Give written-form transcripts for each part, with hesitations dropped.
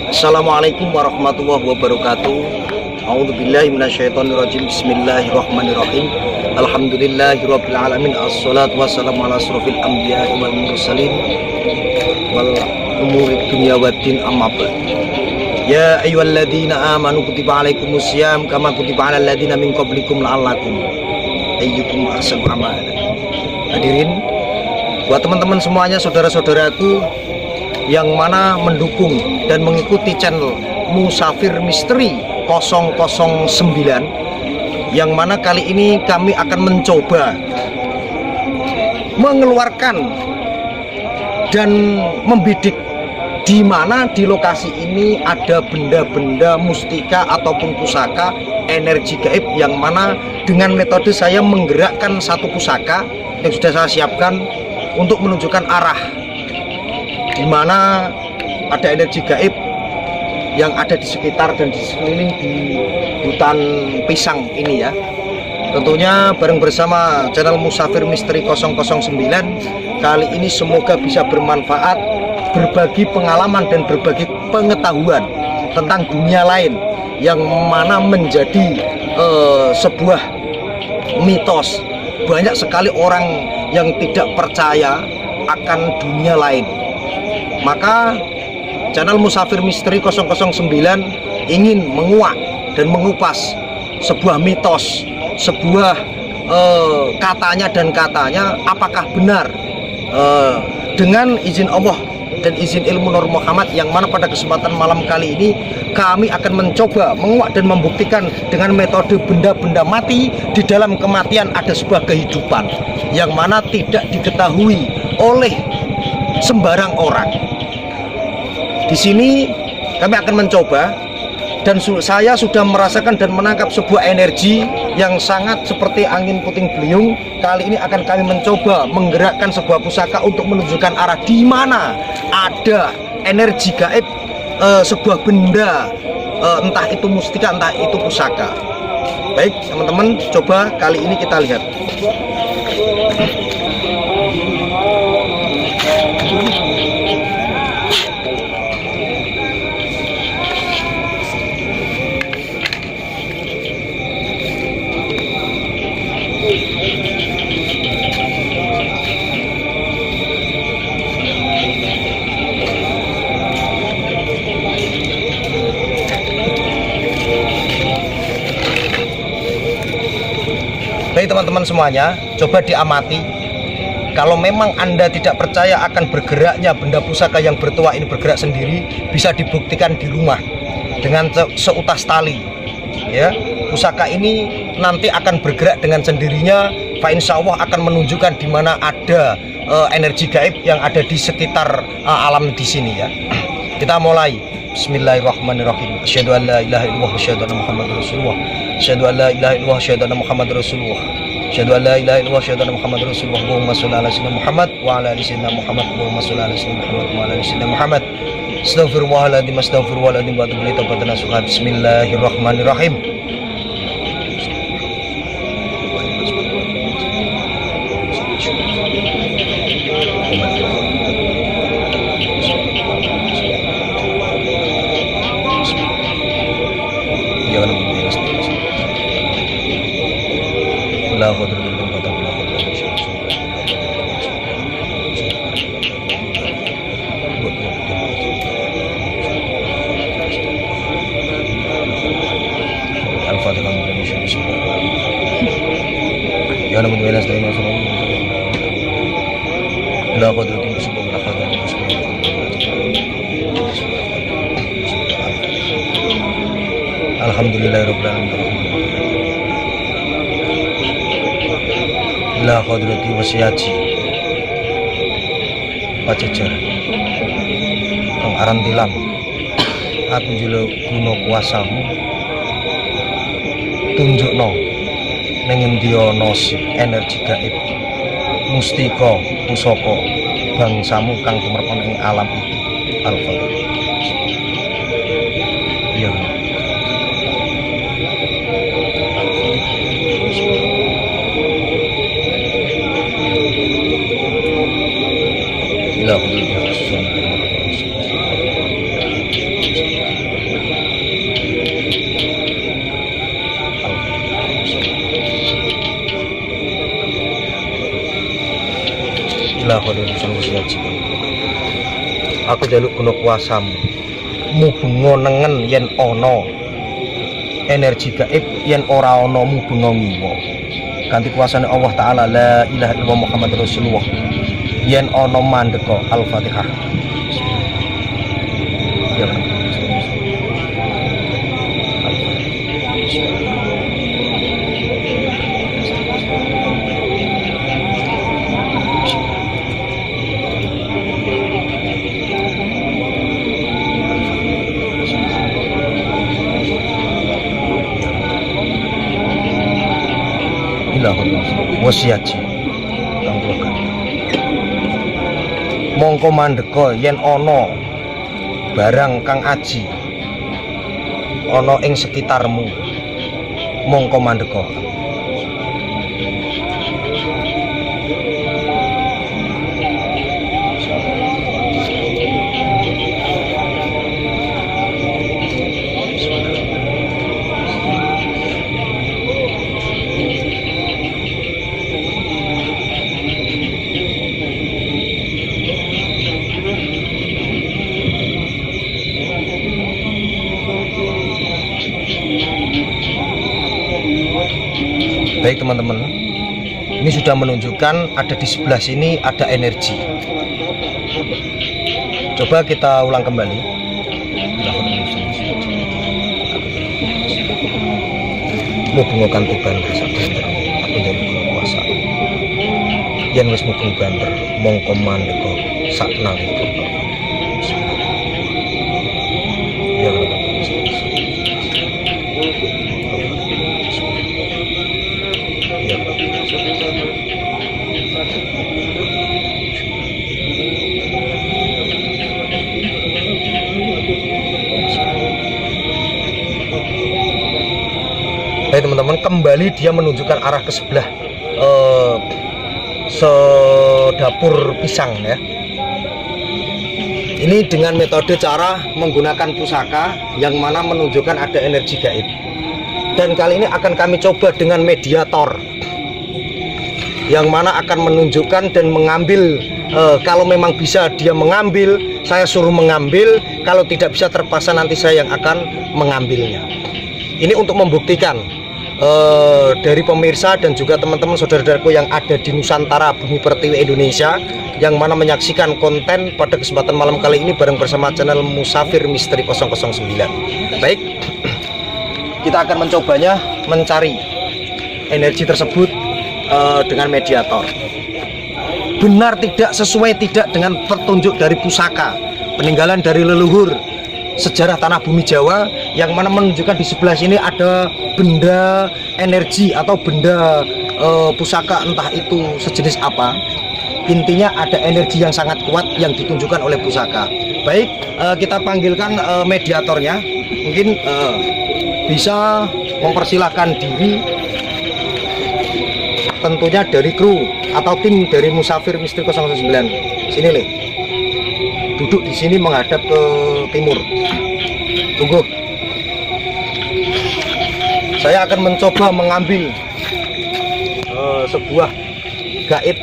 Assalamualaikum warahmatullahi wabarakatuh. A'udzubillahi minasyaitonirrajim. Bismillahirrahmanirrahim. Alhamdulillahirabbil alamin. Assalatu wassalamu ala asrofil anbiya'i wal mursalin wal umurid dunya waddin, amma ba'd. Ya ayyuhalladzina amanu kutiba alaikumusiyam kama kutiba alal ladzina min qablikum la'allakum ayyukum ahsanu amala. Hadirin, buat teman-teman semuanya, saudara-saudaraku yang mana mendukung dan mengikuti channel Musafir Misteri 009, yang mana kali ini kami akan mencoba mengeluarkan dan membidik di mana di lokasi ini ada benda-benda mustika ataupun pusaka energi gaib, yang mana dengan metode saya menggerakkan satu pusaka yang sudah saya siapkan untuk menunjukkan arah di mana ada energi gaib yang ada di sekitar dan di sekeliling di hutan pisang ini ya. Tentunya bareng bersama channel Musafir Misteri 009 kali ini semoga bisa bermanfaat, berbagi pengalaman dan berbagi pengetahuan tentang dunia lain yang mana menjadi sebuah mitos. Banyak sekali orang yang tidak percaya akan dunia lain. Maka channel Musafir Misteri 009 ingin menguak dan mengupas sebuah mitos, sebuah katanya apakah benar, dengan izin Allah dan izin ilmu Nur Muhammad, yang mana pada kesempatan malam kali ini kami akan mencoba menguak dan membuktikan dengan metode benda-benda mati. Di dalam kematian ada sebuah kehidupan yang mana tidak diketahui oleh sembarang orang. Di sini kami akan mencoba, dan saya sudah merasakan dan menangkap sebuah energi yang sangat seperti angin puting beliung. Kali ini akan kami mencoba menggerakkan sebuah pusaka untuk menunjukkan arah di mana ada energi gaib, sebuah benda, entah itu mustika, entah itu pusaka. Baik teman-teman, coba kali ini kita lihat. Baik teman-teman semuanya, coba diamati. Kalau memang Anda tidak percaya akan bergeraknya benda pusaka yang bertuah ini bergerak sendiri, bisa dibuktikan di rumah dengan seutas tali ya. Pusaka ini nanti akan bergerak dengan sendirinya, Pak, insya Allah akan menunjukkan di mana ada energi gaib yang ada di sekitar alam di sini ya. Kita mulai. Bismillahirrahmanirrahim. Asyhadu an la ilaha illallah wa asyhadu anna Muhammadar Rasulullah. Asyhadu an la ilaha illallah wa asyhadu anna Muhammadar Rasulullah. Asyhadu an la ilaha illallah wa asyhadu anna Muhammadar Rasulullah. Allahumma shalli ala sayyidina Muhammad wa ala ali sayyidina Muhammad. Allahumma shalli ala sayyidina Muhammad wa ala ali sayyidina Muhammad. Astaghfirullahaladzim, astaghfirullahaladzim wa atubu ilaih. Taubat nasuha. Bismillahirrahmanirrahim. La qudrata illa billah. Al-Fatihah. Ya Nabi wa nasta'inu la qudrata illa billah. Alhamdulillahirabbil alamin. La qudrati wasiyaji pacejar kang aran tilam, aku njaluk guna kuasamu, tunjukno ning endi ana energi gaib, mustika, pusaka bangsamu kang tumrap ing alam iki. Al-Fatihah. Ya ila Lah kok urusan wasiat sih. Aku jaluk guna kuasamu. Mubungo nengen yen ono energi gaib yen ora ono mubungo ngiwa. Kanthi kuasane Allah Ta'ala la ilaha illallah Muhammad Rasulullah. Yen ono mandeka Al-Fatihah. Ya. Wasiat mongko mandeka yen ana barang kang aji ana ing sekitarmu mongko mandeka. Baik teman-teman, ini sudah menunjukkan ada di sebelah sini ada energi. Coba kita ulang kembali. Mubungokan tuban bersabda aku jadi kuasa. Yen wis mubung banter mongko mandeka saknang itu. Ya Baik teman-teman, kembali dia menunjukkan arah ke sebelah sedapur pisang ya. Ini dengan metode cara menggunakan pusaka yang mana menunjukkan ada energi gaib. Dan kali ini akan kami coba dengan mediator yang mana akan menunjukkan dan mengambil. Kalau memang bisa dia mengambil, saya suruh mengambil. Kalau tidak bisa, terpaksa nanti saya yang akan mengambilnya. Ini untuk membuktikan dari pemirsa dan juga teman-teman saudara-saudaraku yang ada di Nusantara Bumi Pertiwi Indonesia yang mana menyaksikan konten pada kesempatan malam kali ini bareng bersama channel Musafir Misteri 009. Baik, kita akan mencobanya mencari energi tersebut dengan mediator. Benar tidak sesuai tidak dengan petunjuk dari pusaka peninggalan dari leluhur sejarah tanah bumi Jawa yang mana menunjukkan di sebelah sini ada benda energi atau benda pusaka, entah itu sejenis apa. Intinya ada energi yang sangat kuat yang ditunjukkan oleh pusaka. Baik, kita panggilkan mediatornya. Mungkin bisa mempersilahkan diri, tentunya dari kru atau tim dari Musafir Misteri 009. Sini Le, duduk di sini menghadap ke timur. Tunggu, saya akan mencoba mengambil sebuah gaib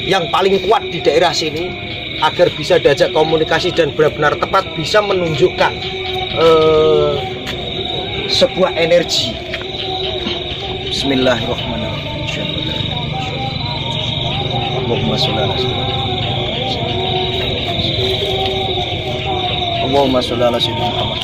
yang paling kuat di daerah sini agar bisa diajak komunikasi dan benar-benar tepat bisa menunjukkan sebuah energi. Bismillahirrahmanirrahim. Allahumma sholli ala sayyidina Allahumma sholli ala sayyidina Muhammad.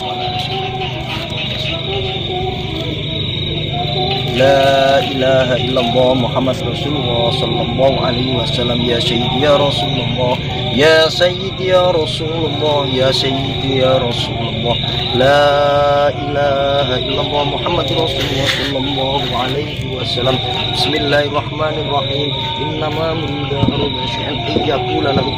La ilaha illallah Muhammad Rasulullah sallallahu alaihi wasallam. Ya sayyidi ya Rasulullah, ya sayyidi ya Rasulullah, ya sayyidi ya Rasulullah. La ilaha illallah Muhammad Rasulullah sallallahu alaihi wasallam. Bismillahirrahmanirrahim. Innama min darul syai'an yaqula lahu.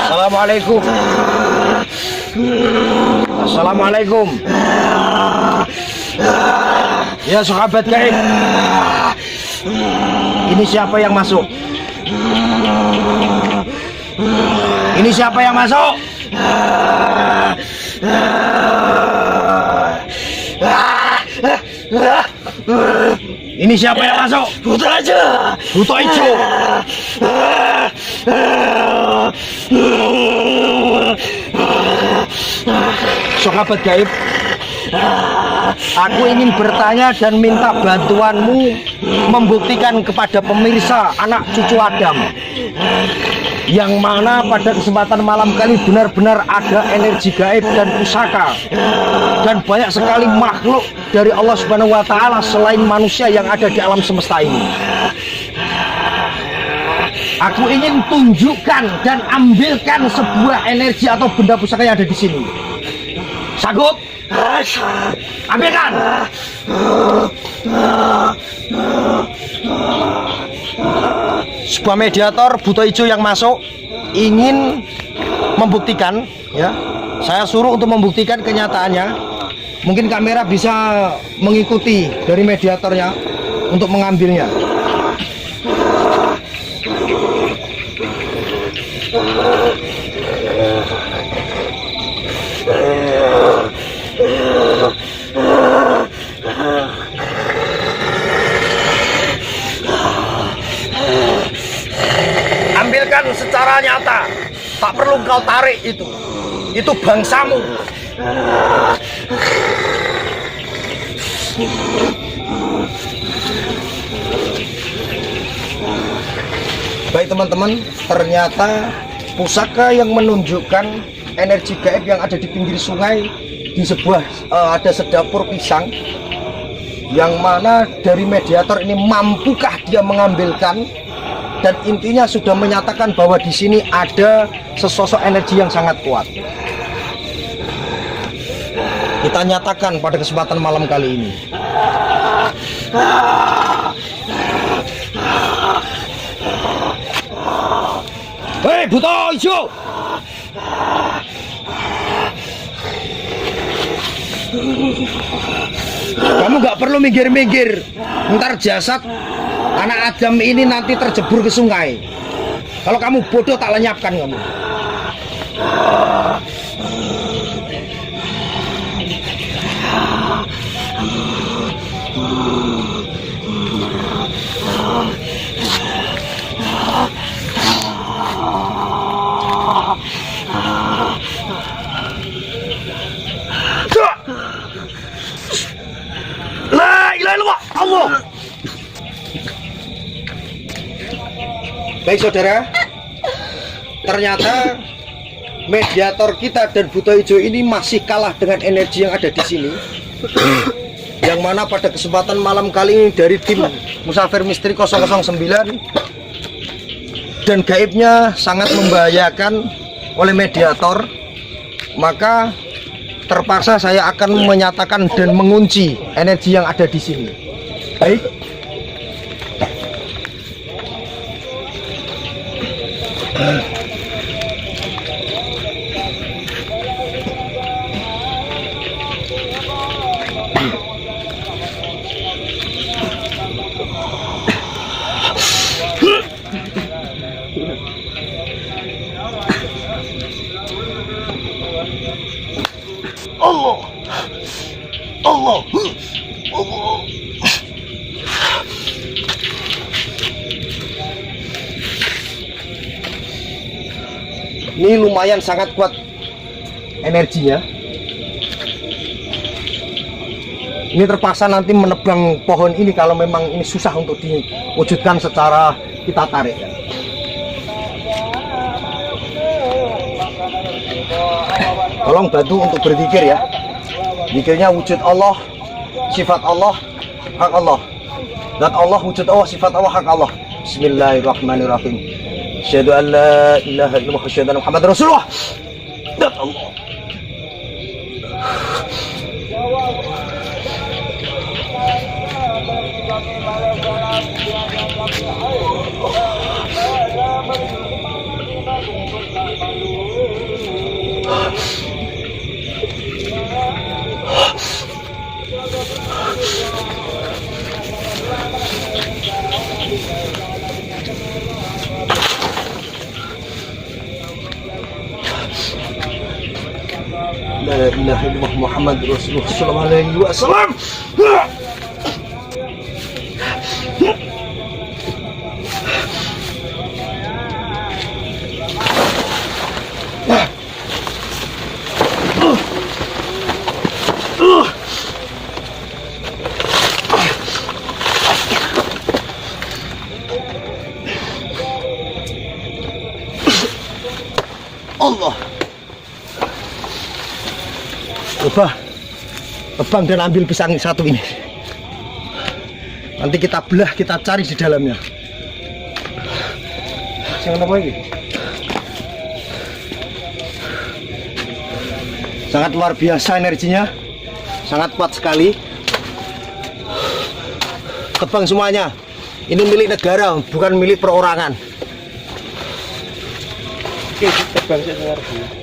Assalamualaikum. Assalamualaikum. Ya sahabat gaib, ini siapa yang masuk? Ini siapa yang masuk? Ini siapa yang masuk? Buta aja. Buta hijau. Sahabat gaib, aku ingin bertanya dan minta bantuanmu membuktikan kepada pemirsa anak cucu Adam, yang mana pada kesempatan malam kali benar-benar ada energi gaib dan pusaka dan banyak sekali makhluk dari Allah Subhanahu wa Ta'ala selain manusia yang ada di alam semesta ini. Aku ingin tunjukkan dan ambilkan sebuah energi atau benda pusaka yang ada di sini. Sanggup? Ambilkan. Sebuah mediator buta hijau yang masuk ingin membuktikan, ya. Saya suruh untuk membuktikan kenyataannya. Mungkin kamera bisa mengikuti dari mediatornya untuk mengambilnya. Ambilkan secara nyata, tak perlu kau tarik itu bangsamu. Baik teman-teman, ternyata pusaka yang menunjukkan energi gaib yang ada di pinggir sungai di sebuah ada sedapur pisang, yang mana dari mediator ini mampukah dia mengambilkan, dan intinya sudah menyatakan bahwa di sini ada sesosok energi yang sangat kuat. Kita nyatakan pada kesempatan malam kali ini. Hei buta hijau, kamu nggak perlu minggir-minggir, ntar jasad anak Adam ini nanti terjebur ke sungai. Kalau kamu bodoh tak lenyapkan kamu. La ilaha illallah, Allah. Baik saudara, ternyata mediator kita dan buta hijau ini masih kalah dengan energi yang ada di sini. Yang mana pada kesempatan malam kali ini dari tim Musafir Misteri 009 dan gaibnya sangat membahayakan oleh mediator, maka terpaksa saya akan menyatakan dan mengunci energi yang ada di sini. Baik. Allah, Allah, Allah. Ini lumayan sangat kuat energinya. Ini terpaksa nanti menebang pohon ini kalau memang ini susah untuk diwujudkan secara kita tarik. Tolong bantu untuk berzikir ya. Zikirnya wujud Allah, sifat Allah, hak Allah. Zat Allah, wujud Allah, sifat Allah, hak Allah. Bismillahirrahmanirrahim. Asyhadu an la ilaha illallah wa asyhadu anna Muhammadar Rasulullah. Zat Allah. La ilaha illallah Muhammad Rasulullah sallallahu alaihi wasallam. Allah. Coba Abang dan ambil pisang satu ini. Nanti kita belah, kita cari di dalamnya. Jangan apa lagi. Sangat luar biasa energinya, sangat kuat sekali. Tebang semuanya. Ini milik negara, bukan milik perorangan. Oke, tebang saya dulu.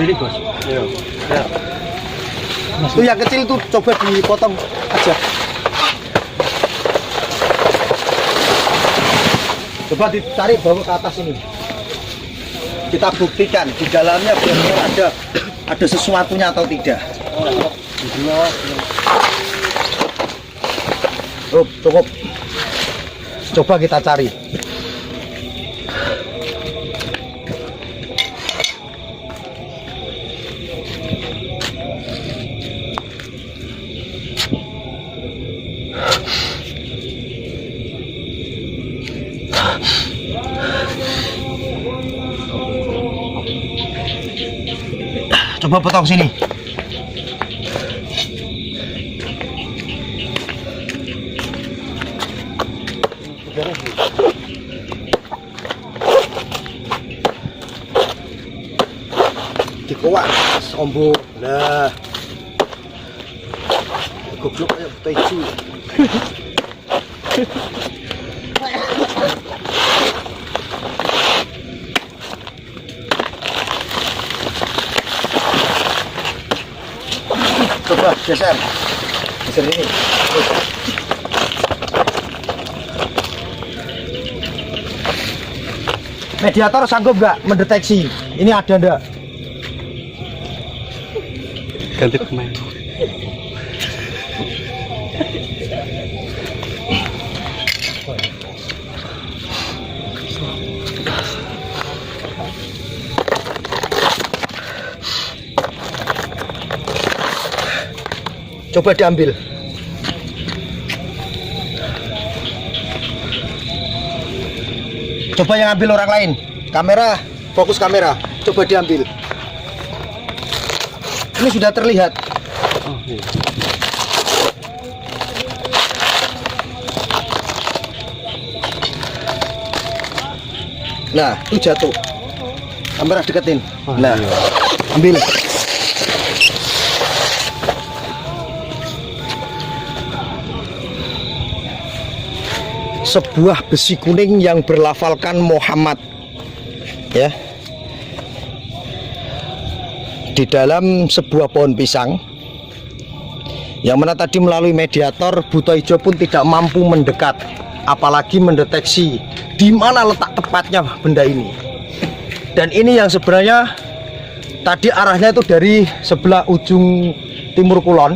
Ini bos. Ya. Ya. Itu yang kecil tuh coba dipotong aja. Coba ditarik bawa ke atas ini. Kita buktikan di dalamnya benar-benar ada sesuatunya atau tidak. Oh, cukup. Coba kita cari. Coba potong sini. Dikuat sombong. Lah. Goblok kayak peju. Coba geser ini. Mediator sanggup nggak mendeteksi ini ada ndak? Ganti pemain. Coba diambil. Coba yang ambil orang lain. Kamera, fokus kamera. Coba diambil. Ini sudah terlihat. Oh, iya. Nah, itu jatuh. Kamera deketin. Nah, ambil. Sebuah besi kuning yang berlafalkan Muhammad, ya, di dalam sebuah pohon pisang, yang mana tadi melalui mediator Buto Ijo pun tidak mampu mendekat, apalagi mendeteksi di mana letak tepatnya benda ini. Dan ini yang sebenarnya tadi arahnya itu dari sebelah ujung timur kulon.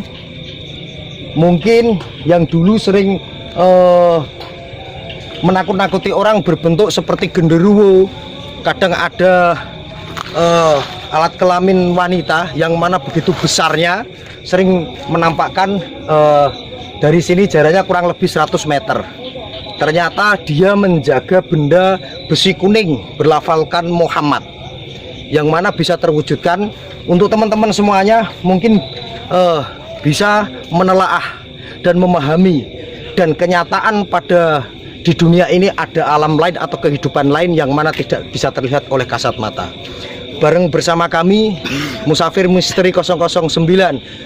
Mungkin yang dulu sering menakut-nakuti orang berbentuk seperti genderuwo. Kadang ada alat kelamin wanita yang mana begitu besarnya, sering menampakkan dari sini jaraknya kurang lebih 100 meter. Ternyata dia menjaga benda besi kuning berlafalkan Muhammad, yang mana bisa terwujudkan. Untuk teman-teman semuanya mungkin bisa menelaah dan memahami, dan kenyataan pada di dunia ini ada alam lain atau kehidupan lain yang mana tidak bisa terlihat oleh kasat mata. Bareng bersama kami Musafir Misteri 009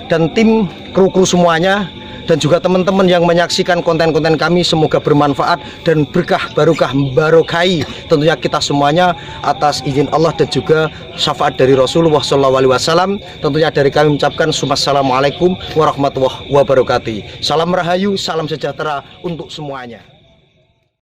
dan tim kru-kru semuanya dan juga teman-teman yang menyaksikan konten-konten kami, semoga bermanfaat dan berkah barokah barokai tentunya kita semuanya atas izin Allah dan juga syafaat dari Rasulullah SAW. Tentunya dari kami mengucapkan Assalamualaikum warahmatullahi wabarakatuh. Salam rahayu, salam sejahtera untuk semuanya.